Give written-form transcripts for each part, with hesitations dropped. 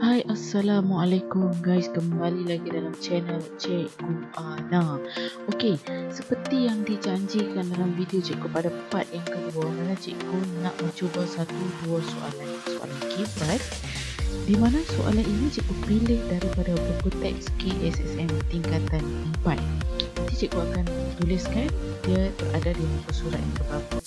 Hai, Assalamualaikum guys. Kembali lagi dalam channel Cikgu Ana. Okey, seperti yang dijanjikan dalam video cikgu pada part yang kedua, mana cikgu nak mencuba satu dua soalan kibrat, di mana soalan ini cikgu pilih daripada buku teks KSSM tingkatan 4. Nanti cikgu akan tuliskan dia berada di muka surat yang berapa.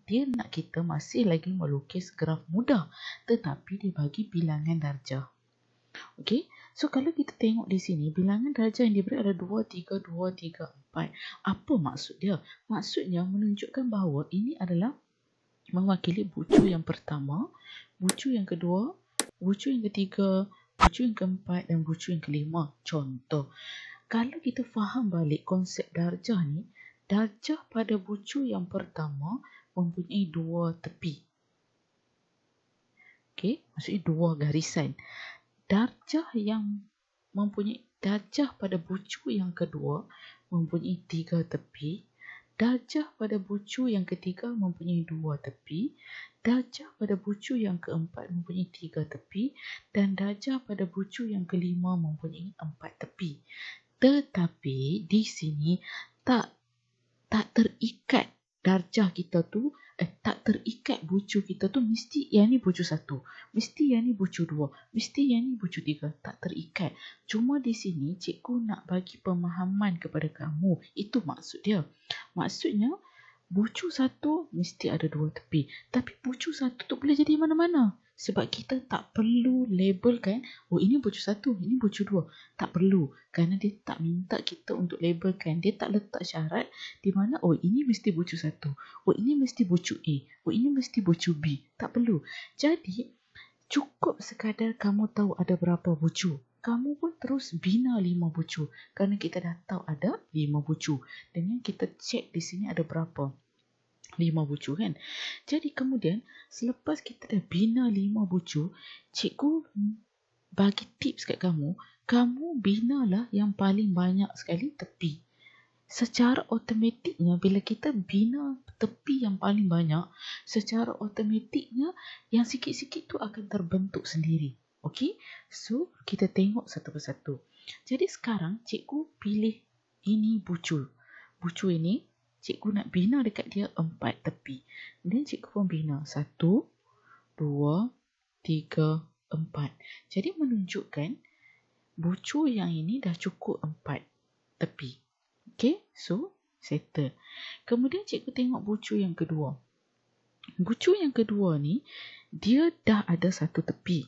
Dia nak kita masih lagi melukis graf mudah, tetapi dia bagi bilangan darjah. Okey, so kalau kita tengok di sini, bilangan darjah yang diberi ada 2, 3, 2, 3, 4. Apa maksud dia? Maksudnya menunjukkan bahawa ini adalah mewakili bucu yang pertama, bucu yang kedua, bucu yang ketiga, bucu yang keempat dan bucu yang kelima. Contoh, kalau kita faham balik konsep darjah ni, darjah pada bucu yang pertama mempunyai 2 tepi. Okey, maksudnya 2 garisan. Darjah pada bucu yang kedua mempunyai 3 tepi. Darjah pada bucu yang ketiga mempunyai 2 tepi. Darjah pada bucu yang keempat mempunyai 3 tepi. Dan darjah pada bucu yang kelima mempunyai 4 tepi. Tetapi di sini tak terikat darjah kita tu, tak terikat bucu kita tu mesti yang ni bucu 1, mesti yang ni bucu 2, mesti yang ni bucu 3, tak terikat. Cuma di sini cikgu nak bagi pemahaman kepada kamu, itu maksud dia. Maksudnya bucu 1 mesti ada 2 tepi, tapi bucu 1 tu boleh jadi mana-mana. Sebab kita tak perlu labelkan, oh ini bucu 1, ini bucu 2. Tak perlu, kerana dia tak minta kita untuk labelkan. Dia tak letak syarat di mana, oh ini mesti bucu 1, oh ini mesti bucu A, oh ini mesti bucu B. Tak perlu. Jadi, cukup sekadar kamu tahu ada berapa bucu. Kamu pun terus bina 5 bucu. Kerana kita dah tahu ada 5 bucu. Dengan kita cek di sini ada berapa. 5 bucu kan. Jadi kemudian selepas kita dah bina 5 bucu, cikgu bagi tips kat kamu, kamu binalah yang paling banyak sekali tepi. Secara automatiknya bila kita bina tepi yang paling banyak, secara automatiknya yang sikit-sikit tu akan terbentuk sendiri. Okey? So kita tengok satu persatu. Jadi sekarang cikgu pilih ini bucu. Bucu ini cikgu nak bina dekat dia 4 tepi. Dan cikgu pun bina 1, 2, 3, 4. Jadi menunjukkan bucu yang ini dah cukup 4 tepi. Okey, so settle. Kemudian cikgu tengok bucu yang kedua. Bucu yang kedua ni, dia dah ada 1 tepi.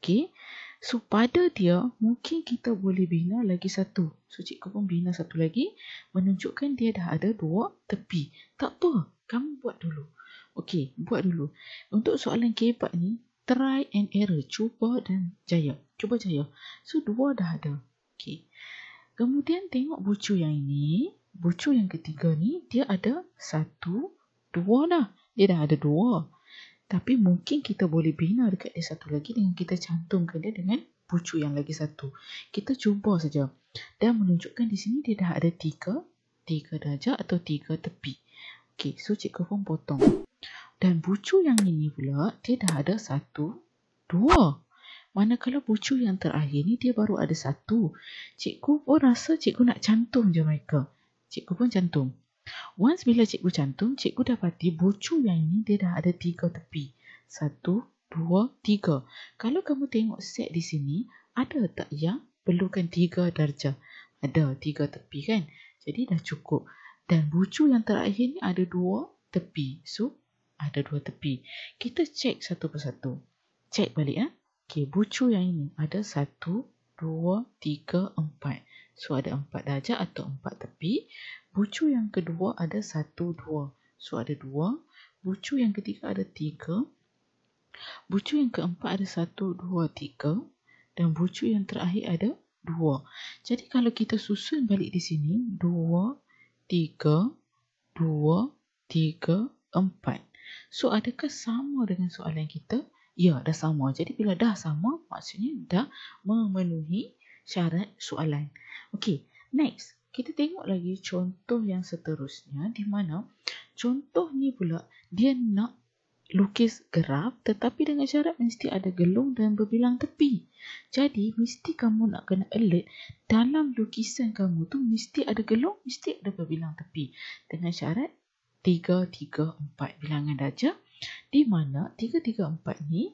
Okey, so pada dia mungkin kita boleh bina lagi 1. So cikgu pun bina 1 lagi, menunjukkan dia dah ada 2 tepi. Tak apa, kamu buat dulu. Okey, buat dulu. Untuk soalan K4 ni, try and error, cuba dan jaya. Cuba jaya. So 2 dah ada. Okey. Kemudian tengok bucu yang ini, bucu yang ketiga ni, dia ada 1, 2 dah. Dia dah ada 2. Tapi mungkin kita boleh bina dekat dia 1 lagi dengan kita cantumkan dia dengan bucu yang lagi 1. Kita cuba saja. Dan menunjukkan di sini dia dah ada 3 darjah atau 3 tepi. Okey, so cikgu pun potong. Dan bucu yang ini pula, dia dah ada 1, 2. Manakala bucu yang terakhir ni dia baru ada 1. Cikgu pun rasa cikgu nak cantum je mereka. Cikgu pun cantum. Once bila cikgu cantum, cikgu dapati bucu yang ini dia dah ada 3 tepi. 1, 2, 3. Kalau kamu tengok set di sini, ada tak yang perlukan 3 darjah? Ada 3 tepi kan? Jadi dah cukup. Dan bucu yang terakhir ni ada 2 tepi. So, ada 2 tepi. Kita cek satu persatu. Cek balik ya. Okey, bucu yang ini ada 1, 2, 3, 4. So, ada 4 darjah atau 4 tepi. Bucu yang kedua ada 1, 2. So, ada 2. Bucu yang ketiga ada 3. Bucu yang keempat ada 1, 2, 3. Dan bucu yang terakhir ada 2. Jadi, kalau kita susun balik di sini, 2, 3, 2, 3, 4. So, adakah sama dengan soalan kita? Ya, dah sama. Jadi bila dah sama, maksudnya dah memenuhi syarat soalan. Okey, next. Kita tengok lagi contoh yang seterusnya di mana contoh ni pula dia nak lukis graf tetapi dengan syarat mesti ada gelung dan berbilang tepi. Jadi mesti kamu nak kena alert dalam lukisan kamu tu mesti ada gelung, mesti ada berbilang tepi. Dengan syarat 3, 3, 4 bilangan darjah di mana 3, 3, 4 ni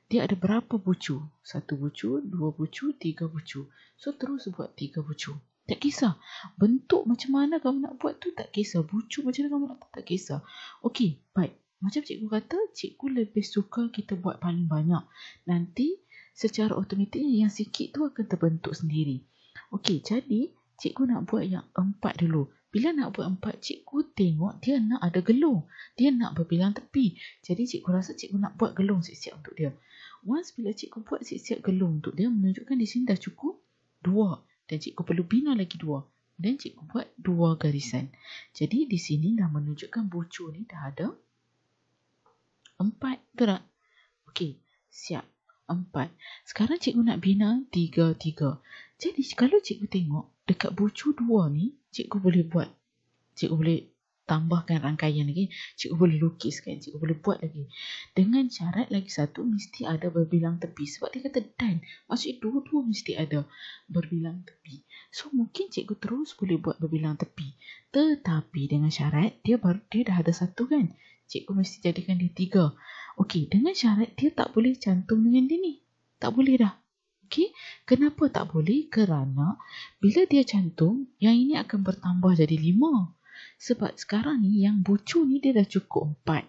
dia ada berapa bucu? 1 bucu, 2 bucu, 3 bucu. So terus buat 3 bucu. Tak kisah. Bentuk macam mana kamu nak buat tu tak kisah. Bucu macam mana kamu nak buat tak kisah. Okey, baik. Macam cikgu kata, cikgu lebih suka kita buat paling banyak. Nanti secara automatiknya yang sikit tu akan terbentuk sendiri. Okey, jadi cikgu nak buat yang 4 dulu. Bila nak buat 4, cikgu tengok dia nak ada gelung. Dia nak berbilang tepi. Jadi cikgu rasa cikgu nak buat gelung siap-siap untuk dia. Once bila cikgu buat siap-siap gelung untuk dia, menunjukkan di sini dah cukup 2. Dan cikgu perlu bina lagi 2. Dan cikgu buat 2 garisan. Jadi di sini dah menunjukkan bucu ni dah ada 4, betul tak? Okey, siap. 4. Sekarang cikgu nak bina 3, 3. Jadi kalau cikgu tengok dekat bucu 2 ni, cikgu boleh buat. Cikgu boleh tambahkan rangkaian lagi. Cikgu boleh lukiskan. Cikgu boleh buat lagi. Dengan syarat lagi satu, mesti ada berbilang tepi. Sebab dia kata dan. Maksudnya dua-dua mesti ada berbilang tepi. So mungkin cikgu terus boleh buat berbilang tepi. Tetapi dengan syarat, dia dah ada 1 kan. Cikgu mesti jadikan dia 3. Okey, dengan syarat dia tak boleh cantum dengan dia ni. Tak boleh dah. Okey, kenapa tak boleh? Kerana bila dia cantum, yang ini akan bertambah jadi 5. Sebab sekarang ni yang bucu ni dia dah cukup 4.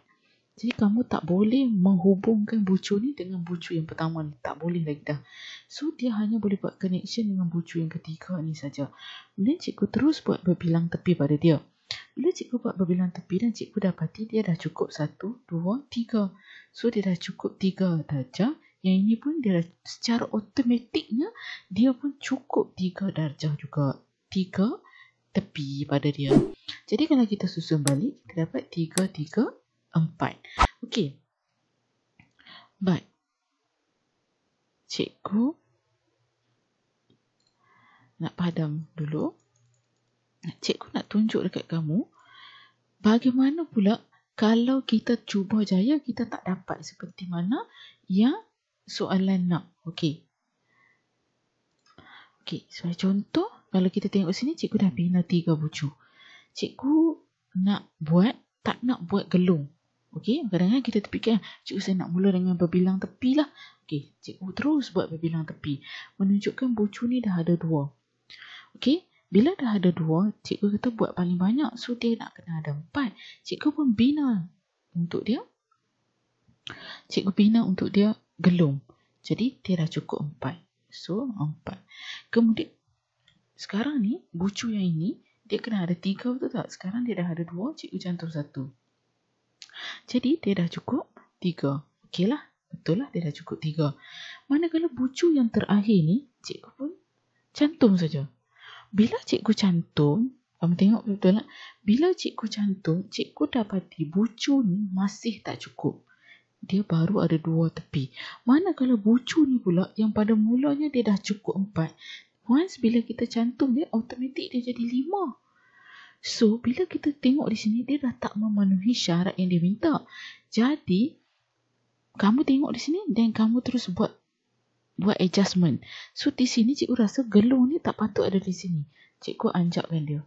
Jadi kamu tak boleh menghubungkan bucu ni dengan bucu yang pertama ni. Tak boleh lagi dah. So dia hanya boleh buat connection dengan bucu yang ketiga ni saja. Kemudian cikgu terus buat berbilang tepi pada dia. Bila cikgu buat berbilang tepi dan cikgu dapati dia dah cukup 1, 2, 3. So dia dah cukup 3 darjah. Yang ini pun dia dah secara automatiknya dia pun cukup 3 darjah juga. 3 tepi pada dia. Jadi kalau kita susun balik, kita dapat 3, 3, 4. Okey. Baik. Cikgu nak padam dulu. Cikgu nak tunjuk dekat kamu bagaimana pula kalau kita cuba jaya kita tak dapat seperti mana yang soalan nak. Okey. Okey, sebagai contoh, kalau kita tengok sini cikgu dah bina 3 bucu. Cikgu nak buat, tak nak buat gelung. Okey, kadang-kadang kita terfikir, cikgu saya nak mula dengan berbilang tepi lah. Okey, cikgu terus buat berbilang tepi. Menunjukkan bucu ni dah ada 2. Okey, bila dah ada 2, cikgu kata buat paling banyak. So, dia nak kena ada 4. Cikgu pun bina untuk dia. Cikgu bina untuk dia gelung. Jadi, dia dah cukup 4. So, 4. Kemudian, sekarang ni, bucu yang ini, dia kena ada 3, betul tak? Sekarang dia dah ada 2, cikgu cantum 1. Jadi, dia dah cukup 3. Okey lah. Betul lah, dia dah cukup 3. Manakala bucu yang terakhir ni, cikgu pun cantum saja. Bila cikgu cantum, kamu tengok betul tak? Bila cikgu cantum, cikgu dapati bucu ni masih tak cukup. Dia baru ada 2 tepi. Manakala bucu ni pula, yang pada mulanya dia dah cukup 4. Once bila kita cantum dia, automatik dia jadi 5. So, bila kita tengok di sini, dia dah tak memenuhi syarat yang dia minta. Jadi, kamu tengok di sini dan kamu terus buat adjustment. So, di sini cikgu rasa gelung ni tak patut ada di sini. Cikgu anjakkan dia.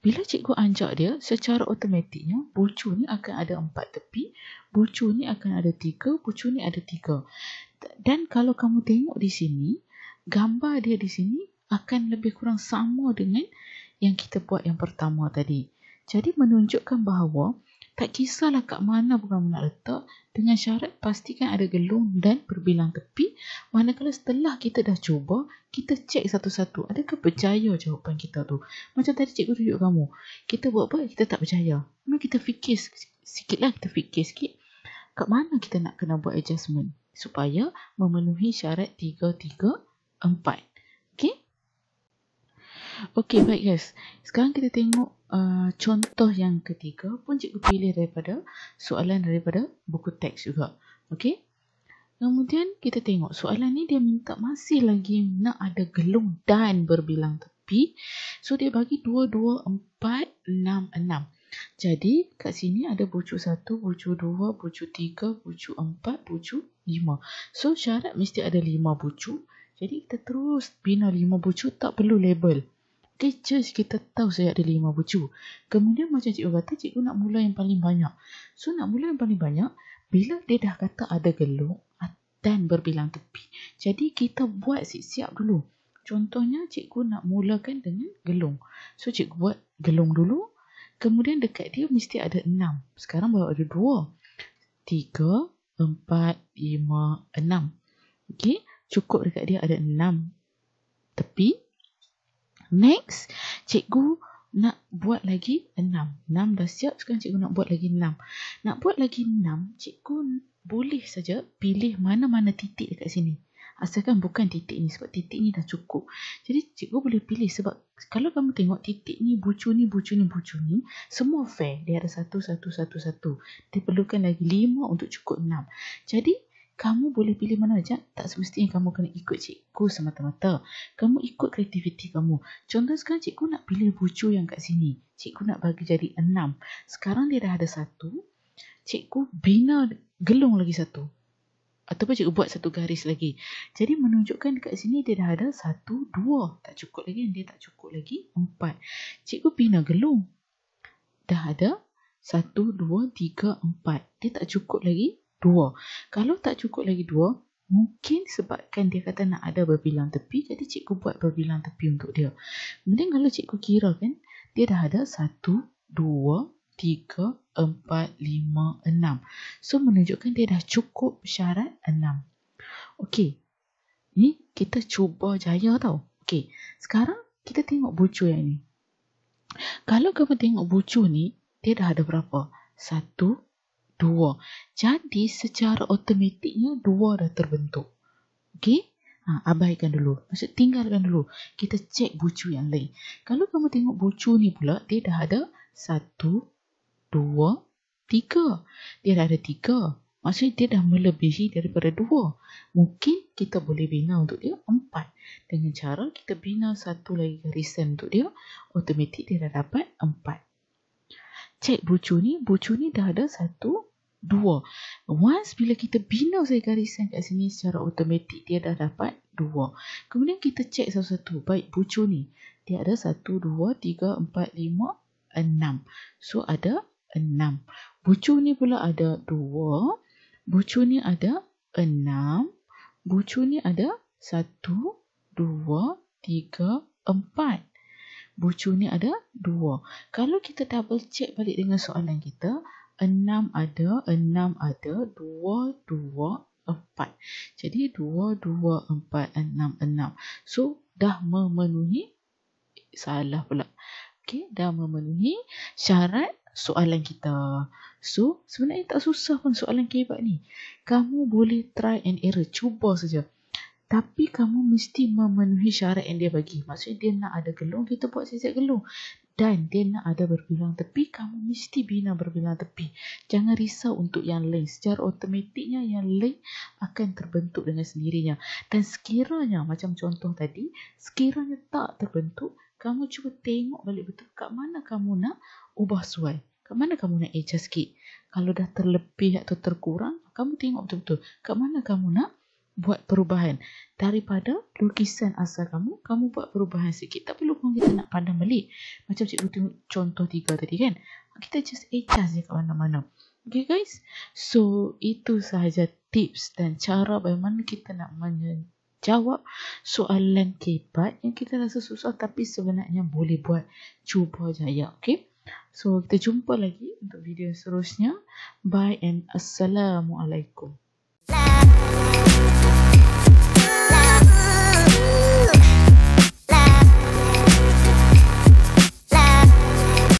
Bila cikgu anjak dia, secara automatiknya, bucu ni akan ada 4 tepi. Bucu ni akan ada 3. Bucu ni ada 3. Dan kalau kamu tengok di sini, gambar dia di sini akan lebih kurang sama dengan yang kita buat yang pertama tadi. Jadi menunjukkan bahawa tak kisahlah kat mana pun kamu nak letak, dengan syarat pastikan ada gelung dan berbilang tepi. Manakala setelah kita dah cuba, kita cek satu-satu. Adakah berjaya jawapan kita tu? Macam tadi cikgu tunjuk kamu. Kita buat-buat, kita tak berjaya. Memang kita fikir sikit lah, kita fikir sikit. Kat mana kita nak kena buat adjustment supaya memenuhi syarat 3, 3, 4. Okay? Okay, baik guys. Sekarang kita tengok contoh yang ketiga pun cikgu pilih daripada soalan daripada buku teks juga. Okay? Kemudian kita tengok soalan ni dia minta masih lagi nak ada gelung dan berbilang tepi. So dia bagi 2, 2, 4, 6, 6. Jadi kat sini ada bucu 1, bucu 2, bucu 3, bucu 4, bucu 5. So syarat mesti ada 5 bucu. Jadi kita terus bina 5 bucu, tak perlu label. Okay, just kita tahu saya ada 5 bucu. Kemudian macam cikgu kata, cikgu nak mula yang paling banyak. So nak mula yang paling banyak, bila dia dah kata ada gelung dan berbilang tepi. Jadi kita buat siap-siap dulu. Contohnya cikgu nak mulakan dengan gelung. So cikgu buat gelung dulu. Kemudian dekat dia mesti ada 6. Sekarang baru ada 2. 3, 4, 5, 6. Okay, cukup dekat dia ada 6 tepi. Next, cikgu nak buat lagi 6. 6 dah siap, sekarang cikgu nak buat lagi 6. Nak buat lagi 6, cikgu boleh saja pilih mana-mana titik dekat sini. Asalkan bukan titik ni, sebab titik ni dah cukup. Jadi cikgu boleh pilih, sebab kalau kamu tengok titik ni, bucu ni, bucu ni, bucu ni, semua fair. Dia ada 1, 1, 1, 1. Dia perlukan lagi 5 untuk cukup 6. Jadi kamu boleh pilih mana saja. Tak semestinya kamu kena ikut cikgu semata-mata. Kamu ikut kreativiti kamu. Contoh sekarang cikgu nak pilih bucu yang kat sini. Cikgu nak bagi jadi 6. Sekarang dia dah ada 1. Cikgu bina gelung lagi 1. Ataupun cikgu buat 1 garis lagi. Jadi menunjukkan dekat sini dia dah ada 1, 2. Tak cukup lagi. Dia tak cukup lagi 4. Cikgu bina gelung. Dah ada 1, 2, 3, 4. Dia tak cukup lagi 2. Kalau tak cukup lagi 2, mungkin sebabkan dia kata nak ada berbilang tepi, jadi cikgu buat berbilang tepi untuk dia. Kemudian kalau cikgu kira kan, dia dah ada 1, 2, 3, 4, 5, 6. So menunjukkan dia dah cukup syarat 6. Okey. Ni kita cuba jaya tau. Okey. Sekarang kita tengok bucu yang ni. Kalau kamu tengok bucu ni, dia dah ada berapa? 1, 2. Jadi secara automatiknya 2 dah terbentuk. Okey? Abaikan dulu. Maksud tinggalkan dulu. Kita cek bucu yang lain. Kalau kamu tengok bucu ni pula, dia dah ada 1, 2, 3. Dia dah ada 3. Maksudnya dia dah melebihi daripada 2. Mungkin kita boleh bina untuk dia 4. Dengan cara kita bina 1 lagi garisan untuk dia, automatik dia dah dapat 4. Cek bucu ni dah ada 1, 2. Once bila kita bina saya garisan kat sini, secara automatik dia dah dapat 2. Kemudian kita cek satu-satu. Baik, bucu ni dia ada 1, 2, 3, 4, 5, 6. So ada 6. Bucu ni pula ada 2. Bucu ni ada 6. Bucu ni ada 1, 2, 3, 4. Bucu ni ada 2. Kalau kita double check balik dengan soalan kita, 6 ada, 2, 4. Jadi 2, 4, 6, 6. So dah memenuhi, salah pula. Okey, dah memenuhi syarat soalan kita. So sebenarnya tak susah pun soalan kehebat ni. Kamu boleh try and error, cuba saja. Tapi kamu mesti memenuhi syarat yang dia bagi. Maksudnya dia nak ada gelung, kita buat siap-siap gelung. Dan dia nak ada berbilang tepi, kamu mesti bina berbilang tepi. Jangan risau untuk yang lain. Secara automatiknya yang lain akan terbentuk dengan sendirinya. Dan sekiranya, macam contoh tadi, sekiranya tak terbentuk, kamu cuba tengok balik betul kat mana kamu nak ubah suai. Kat mana kamu nak adjust sikit. Kalau dah terlebih atau terkurang, kamu tengok betul-betul kat mana kamu nak buat perubahan. Daripada lukisan asal kamu buat perubahan sikit. Tak perlu pun kita nak pandang balik. Macam cikgu tengok contoh 3 tadi kan. Kita just adjust je kat mana-mana. Okay guys. So itu sahaja tips dan cara bagaimana kita nak menjawab soalan kehebat yang kita rasa susah tapi sebenarnya boleh buat. Cuba jaya. Okay. So kita jumpa lagi untuk video seterusnya. Bye and Assalamualaikum.